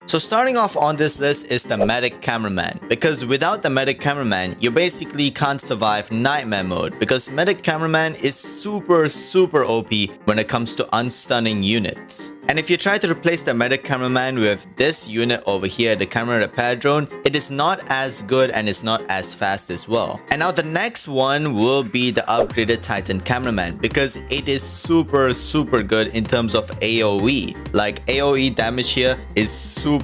So starting off on this list is the mythic cameraman, because without the mythic cameraman, you basically can't survive nightmare mode, because mythic cameraman is super OP when it comes to unstunning units. And if you try to replace the mythic cameraman with this unit over here, the camera repair drone, it is not as good and it's not as fast as well. And now the next one will be the upgraded Titan cameraman, because it is super good in terms of AoE. Like AoE damage here is super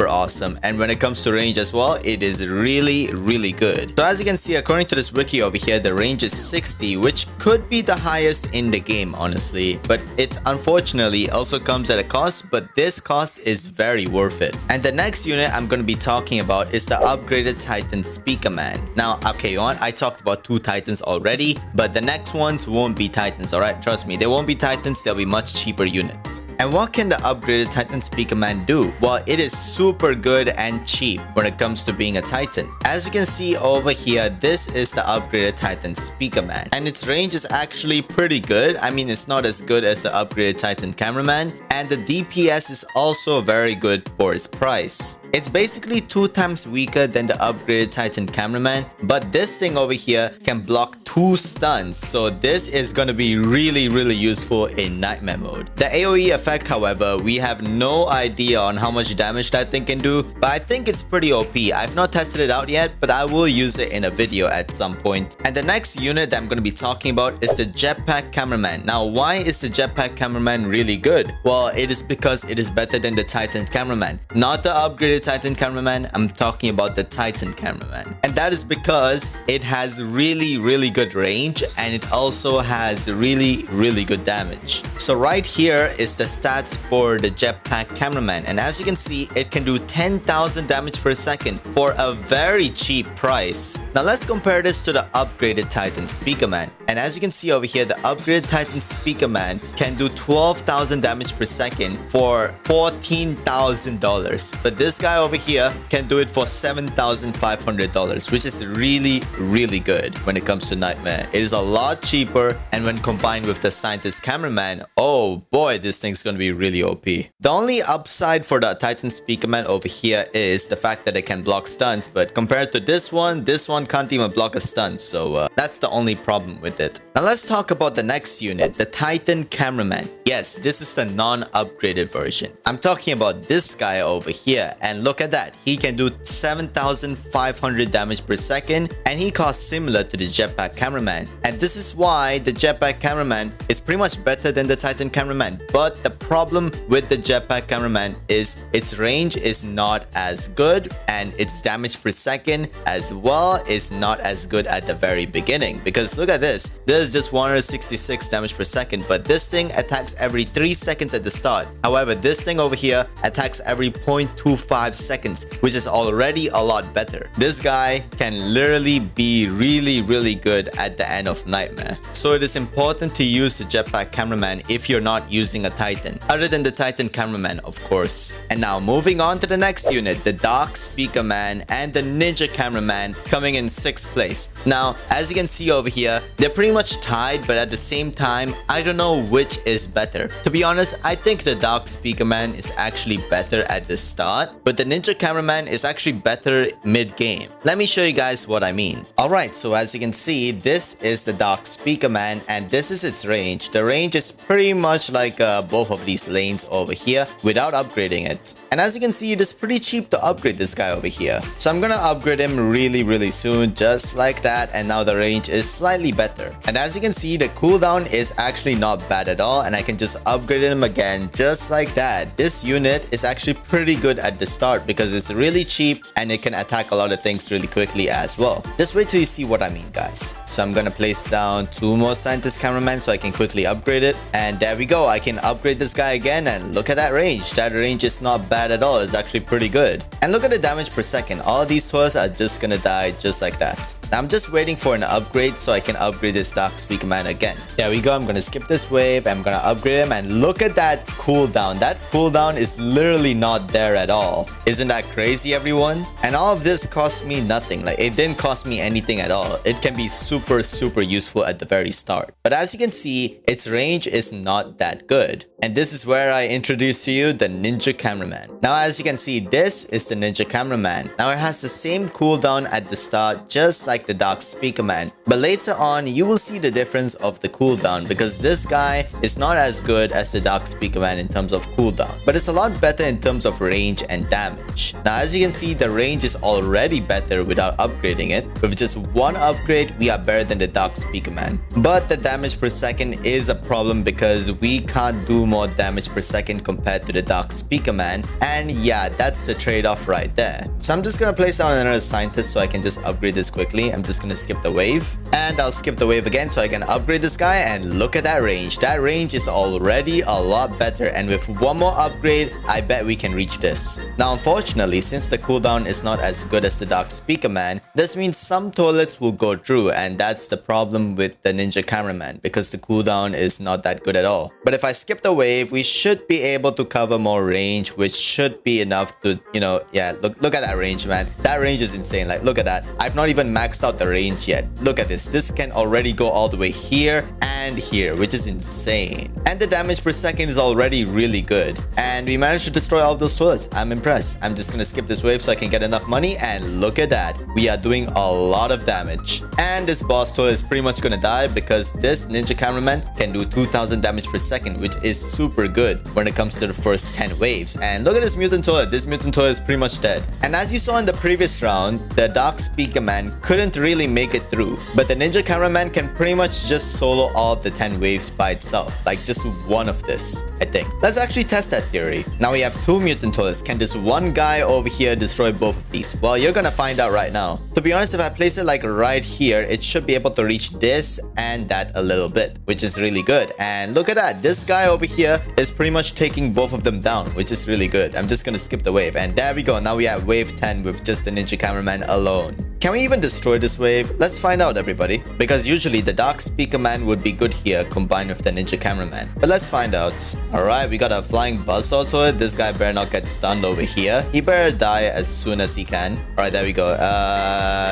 awesome, and when it comes to range as well, it is really good. So as you can see, according to this wiki over here, the range is 60, which could be the highest in the game, honestly, but it unfortunately also comes at a cost, but this cost is very worth it. And the next unit I'm going to be talking about is the upgraded Titan speakerman. Now, okay, I talked about 2 Titans already, but the next ones won't be Titans, alright? Trust me, they won't be Titans, they'll be much cheaper units. And what can the upgraded Titan speakerman do? Well, it is super good and cheap when it comes to being a Titan. As you can see over here, this is the upgraded Titan speakerman, and its range is actually pretty good. I mean, it's not as good as the upgraded Titan cameraman, and the DPS is also very good for its price. It's basically 2 times weaker than the upgraded Titan cameraman, but this thing over here can block 2 stuns, so this is gonna be really useful in nightmare mode. The AoE effect, however, we have no idea on how much damage that thing can do, but I think it's pretty OP. I've not tested it out yet, but I will use it in a video at some point. And the next unit that I'm going to be talking about is the Jetpack cameraman. Now, why is the Jetpack cameraman really good? Well, it is because it is better than the Titan cameraman. Not the upgraded Titan cameraman, I'm talking about the Titan cameraman. And that is because it has really good range, and it also has really good damage. So right here is the stats for the Jetpack cameraman, and as you can see, it can do 10,000 damage per second for a very cheap price. Now let's compare this to the upgraded Titan speakerman, and as you can see over here, the upgraded Titan speakerman can do 12,000 damage per second for $14,000, but this guy over here can do it for $7,500, which is really good when it comes to nightmare. It is a lot cheaper, and when combined with the scientist cameraman, oh boy, this thing's gonna be really OP. The only upside for the Titan speakerman over here is the fact that it can block stuns, but compared to this one can't even block a stun, so that's the only problem with it. Now let's talk about the next unit, the Titan cameraman. Yes, this is the non-upgraded version. I'm talking about this guy over here, and look at that. He can do 7,500 damage per second, and he costs similar to the Jetpack cameraman. And this is why the Jetpack cameraman is pretty much better than the Titan cameraman. But the problem with the Jetpack cameraman is its range is not as good, and its damage per second as well is not as good at the very beginning. Because look at this. This is just 166 damage per second, but this thing attacks every 3 seconds at the start. However, this thing over here attacks every 0.25 seconds, which is already a lot better. This guy can literally be really good at the end of nightmare. So it is important to use the Jetpack cameraman if you're not using a Titan, other than the Titan cameraman, of course. And now moving on to the next unit, the Dark speakerman and the Ninja cameraman, coming in 6th place. Now, as you can see over here, they're pretty much tied, but at the same time, I don't know which is better. To be honest, I think the Dark speakerman is actually better at the start, but the Ninja cameraman is actually better mid-game. Let me show you guys what I mean. Alright, so as you can see, this is the Dark speakerman, and this is its range. The range is pretty much like both of these lanes over here without upgrading it. And as you can see, it is pretty cheap to upgrade this guy over here. So I'm gonna upgrade him really soon, just like that, and now the range is slightly better. And as you can see, the cooldown is actually not bad at all, and I can just upgrade him again just like that. This unit is actually pretty good at the start because it's really cheap and it can attack a lot of things really quickly as well. Just wait till you see what I mean, guys. So I'm gonna place down 2 more scientist cameramen so I can quickly upgrade it, and there we go. I can upgrade this guy again, and look at that range. That range is not bad at all. It's actually pretty good. And look at the damage per second. All these tours are just gonna die just like that. Now I'm just waiting for an upgrade so I can upgrade this Dark speakerman again. There we go. I'm gonna skip this wave. I'm gonna upgrade him, and look at that cooldown. That cooldown is literally not there at all. Isn't that crazy, everyone? And all of this cost me nothing. Like, it didn't cost me anything at all. It can be super useful at the very start. But as you can see, its range is not that good. And this is where I introduce to you the Ninja Cameraman. Now as you can see, this is the Ninja Cameraman. Now it has the same cooldown at the start just like the Dark Speakerman. But later on, you will see the difference of the cooldown because this guy is not as good as the Dark Speakerman in terms of cooldown. But it's a lot better in terms of range and damage. Now as you can see, the range is already better without upgrading it. With just one upgrade, we are better than the Dark Speakerman. But the damage per second is a problem because we can't do more damage per second compared to the Dark Speakerman, and yeah, that's the trade-off right there. So I'm just gonna place down another scientist so I can just upgrade this quickly. I'm just gonna skip the wave, and I'll skip the wave again so I can upgrade this guy, and look at that range. That range is already a lot better, and with one more upgrade, I bet we can reach this. Now unfortunately, since the cooldown is not as good as the Dark Speakerman, this means some toilets will go through, and that's the problem with the Ninja Cameraman because the cooldown is not that good at all. But if I skip the wave, we should be able to cover more range, which should be enough to, yeah, look at that range, man. That range is insane. Like, look at that. I've not even maxed out the range yet. Look at this. This can already go all the way here and here, which is insane. And the damage per second is already really good. And we managed to destroy all of those toilets. I'm impressed. I'm just gonna skip this wave so I can get enough money, and look at that. We are doing a lot of damage. And this boss toilet is pretty much gonna die because this Ninja Cameraman can do 2000 damage per second, which is super good when it comes to the first 10 waves. And look at this mutant toilet. This mutant toilet is pretty much dead. And as you saw in the previous round, the Dark Speakerman couldn't really make it through, but the Ninja Cameraman can pretty much just solo all of the 10 waves by itself, like just one of this, I think. Let's actually test that theory. Now we have two mutant toilets. Can this one guy over here destroy both of these? Well, you're gonna find out right now. To be honest, if I place it like right here, it should be able to reach this and that a little bit, which is really good. And look at that. This guy over here is pretty much taking both of them down, which is really good. I'm just gonna skip the wave, and there we go. Now we have wave 10 with just the Ninja Cameraman alone. Can we even destroy this wave? Let's find out, everybody. Because usually the Dark Speakerman would be good here combined with the Ninja Cameraman. But let's find out. Alright, we got a flying buzzsaw toilet. This guy better not get stunned over here. He better die as soon as he can. Alright, there we go.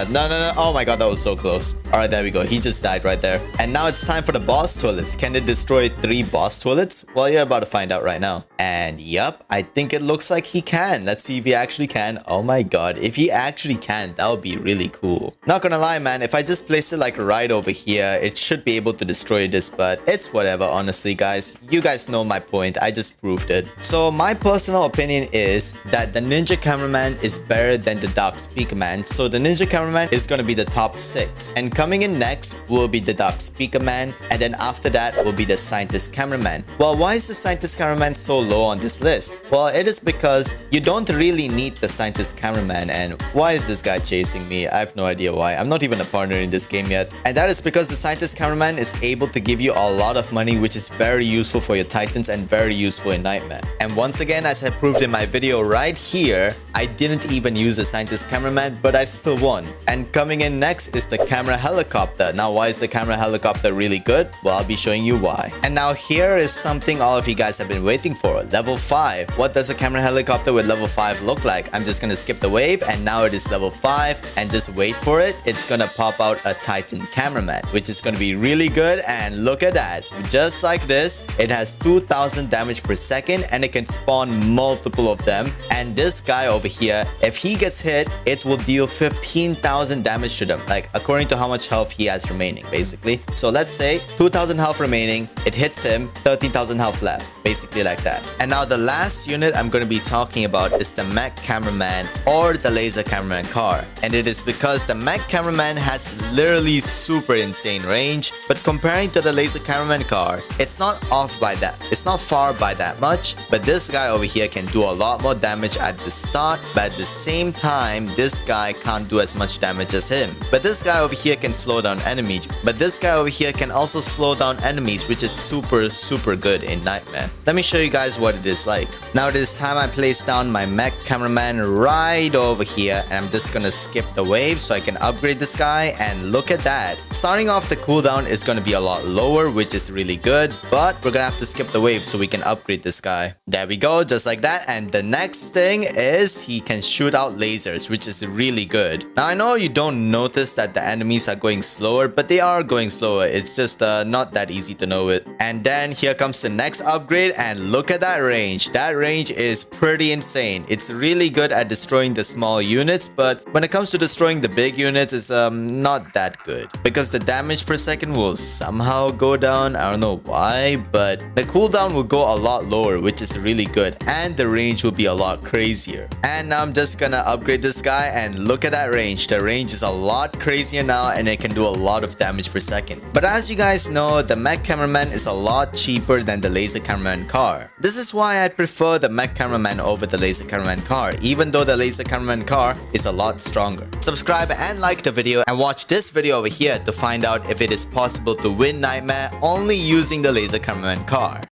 No. Oh my god, that was so close. Alright, there we go. He just died right there. And now it's time for the boss toilets. Can it destroy 3 boss toilets? Well, you're about to find out right now. And yup, I think it looks like he can. Let's see if he actually can. Oh my god, if he actually can, that would be really cool. Not gonna lie, man, if I just place it like right over here, it should be able to destroy this, but it's whatever, honestly, guys. You guys know my point. I just proved it. So my personal opinion is that the Ninja Cameraman is better than the Dark Speakerman. So the Ninja Cameraman is gonna be the top 6. And coming in next will be the Dark Speakerman, and then after that will be the Scientist Cameraman. Well, why is the Scientist Cameraman so low on this list? Well, it is because you don't really need the Scientist Cameraman. And why is this guy chasing me? I have no idea why. I'm not even a partner in this game yet. And that is because the Scientist Cameraman is able to give you a lot of money, which is very useful for your Titans and very useful in Nightmare. And once again, as I proved in my video right here, I didn't even use the Scientist Cameraman, but I still won. And coming in next is the Camera Helicopter. Now, why is the Camera Helicopter really good? Well, I'll be showing you why. And now here is something all of you guys have been waiting for. Level 5. What does a Camera Helicopter with level 5 look like? I'm just gonna skip the wave, and now it is level 5, and just wait for it. It's gonna pop out a Titan Cameraman, which is gonna be really good. And look at that. Just like this, it has 2000 damage per second, and it can spawn multiple of them. And this guy over here, if he gets hit, it will deal 15,000 damage to them, like according to how much health he has remaining, basically. So let's say 2000 health remaining, it hits him, 13,000 health left, basically like that. And now the last unit I'm going to be talking about is the Mech Cameraman, or the Laser Cameraman car. And it is because the Mech Cameraman has literally super insane range, but comparing to the Laser Cameraman car, it's not off by that. It's not far by that much, but this guy over here can do a lot more damage at the start, but at the same time, this guy can't do as much damage as him. But this guy over here can slow down enemies, but this guy over here can also slow down enemies, which is super good in Nightmare. Let me show you guys what it is like. Now it is time I place down my Mech Cameraman right over here, and I'm just gonna skip the wave so I can upgrade this guy, and look at that. Starting off, the cooldown is going to be a lot lower, which is really good, but we're gonna have to skip the wave so we can upgrade this guy. There we go, just like that. And the next thing is he can shoot out lasers, which is really good. Now I know you don't notice that the enemies are going slower, but they are going slower. It's just not that easy to know it. And then here comes the next upgrade, and look at that range. That range is pretty insane. It's really good at destroying the small units, but when it comes to destroying the big units, it's not that good, because the damage per second will somehow go down. I don't know why, but the cooldown will go a lot lower, which is really good, and the range will be a lot crazier. And now I'm just gonna upgrade this guy, and look at that range. The range is a lot crazier now, and it can do a lot of damage per second. But as you guys know, the Mech Cameraman is a lot cheaper than the Laser Cameraman car. This is why I prefer the Mech Cameraman over the Laser Cameraman car, even though the Laser Cameraman car is a lot stronger. Subscribe and like the video, and watch this video over here to find out if it is possible to win Nightmare only using the Laser Cameraman car.